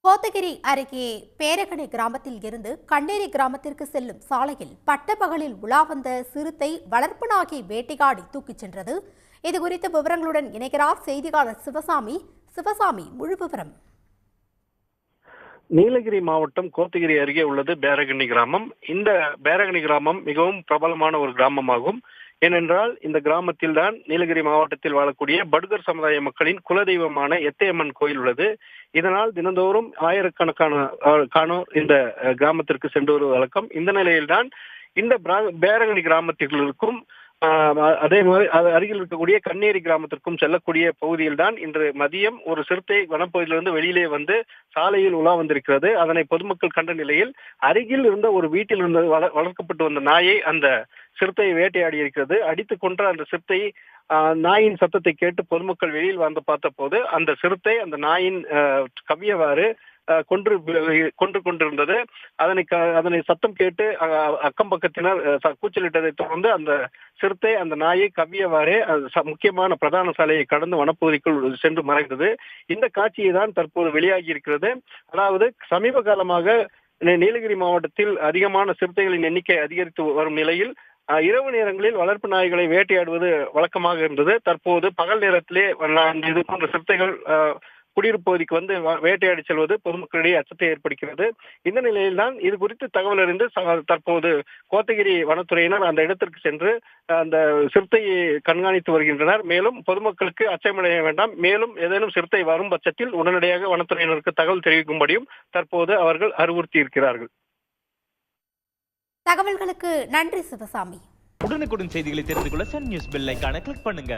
கோத்தகிரி அருகே பேரகணை கிராமத்தில் இருந்து கண்ணேரி கிராமத்திற்கு செல்லும் சாலையில் பட்டப்பகலில் உலா வந்த சிறுத்தை வளர்ப்பு நாயை வேட்டையாடி தூக்கிச் சென்றது. இதுகுறித்த விவரங்களுடன் இணைக்கிறார் செய்தியாளர் சிவசாமி. சிவசாமி, முழு விவரம். நீலகிரி மாவட்டம் கோத்தகிரி அருகே உள்ளது பேரகணி கிராமம். இந்த பேரகணி கிராமம் மிகவும் பிரபலமான ஒரு கிராமமாகும். ஏனென்றால் இந்த கிராமத்தில் தான் நீலகிரி மாவட்டத்தில் வாழக்கூடிய படுகர் சமுதாய மக்களின் குலதெய்வமான எத்தையம்மன் கோயில் உள்ளது. இதனால் தினந்தோறும் ஆயிரக்கணக்கானோர் இந்த கிராமத்திற்கு சென்று வருவது வழக்கம். இந்த நிலையில்தான் இந்த பேரகணி கிராமத்தில் இருக்கும் அதே மாதிரி அருகில் இருக்கக்கூடிய கண்ணேரி கிராமத்திற்கும் செல்லக்கூடிய பகுதியில் தான் இன்று மதியம் ஒரு சிறுத்தை வனப்பகுதியிலிருந்து வெளியிலே வந்து சாலையில் உலா வந்திருக்கிறது. அதனை பொதுமக்கள் கண்ட நிலையில் அருகில் இருந்த ஒரு வீட்டில் இருந்து வளர்க்கப்பட்டு வந்த நாயை அந்த சிறுத்தையை வேட்டையாடி இருக்கிறது. அடித்துக் கொன்ற அந்த சிறுத்தை நாயின் சத்தத்தை கேட்டு பொதுமக்கள் வெளியில் வந்து பார்த்த போது அந்த சிறுத்தை அந்த நாயின் கவ்வியவாறு கொன்று கொண்டிருந்தது. அதனை சத்தம் கேட்டு அக்கம் பக்கத்தினர் கூச்சலிட்டதை தொடர்ந்து அந்த சிறுத்தை அந்த நாயை கவ்வியவாறே முக்கியமான பிரதான சாலையை கடந்து வனப்பகுதிக்குள் சென்று மறைந்தது. இந்த காட்சியை தான் தற்போது வெளியாகி இருக்கிறது. அதாவது சமீப காலமாக நீலகிரி மாவட்டத்தில் அதிகமான சிறுத்தைகளின் எண்ணிக்கை அதிகரித்து வரும் நிலையில் இரவு நேரங்களில் வளர்ப்பு நாய்களை வேட்டையாடுவது வழக்கமாக இருந்தது. தற்போது பகல் நேரத்திலே இது போன்ற சிறுத்தைகள் குடியிருப்பு பகுதிக்கு வந்து வேட்டையாடி செல்வது பொதுமக்களிடையே அச்சத்தை ஏற்படுகிறது. இந்த நிலையில் தான் இது குறித்து தகவல் அறிந்து தற்போது கோத்தகிரி வனத்துறையினர் அந்த இடத்திற்கு சென்று அந்த சிறுத்தையை கண்காணித்து வருகின்றனர். மேலும் பொதுமக்களுக்கு அச்சமடைய வேண்டாம், மேலும் ஏதேனும் சிறுத்தை வரும் பட்சத்தில் உடனடியாக வனத்துறையினருக்கு தகவல் தெரிவிக்கும்படியும் தற்போது அவர்கள் அறிவுறுத்தி இருக்கிறார்கள். தகவல்களுக்கு நன்றி சிவசாமி. உடனுக்குடன் செய்திகளை தெரிந்து கொள்ள சன் நியூஸ் பெல் ஐகானை கிளிக் பண்ணுங்க.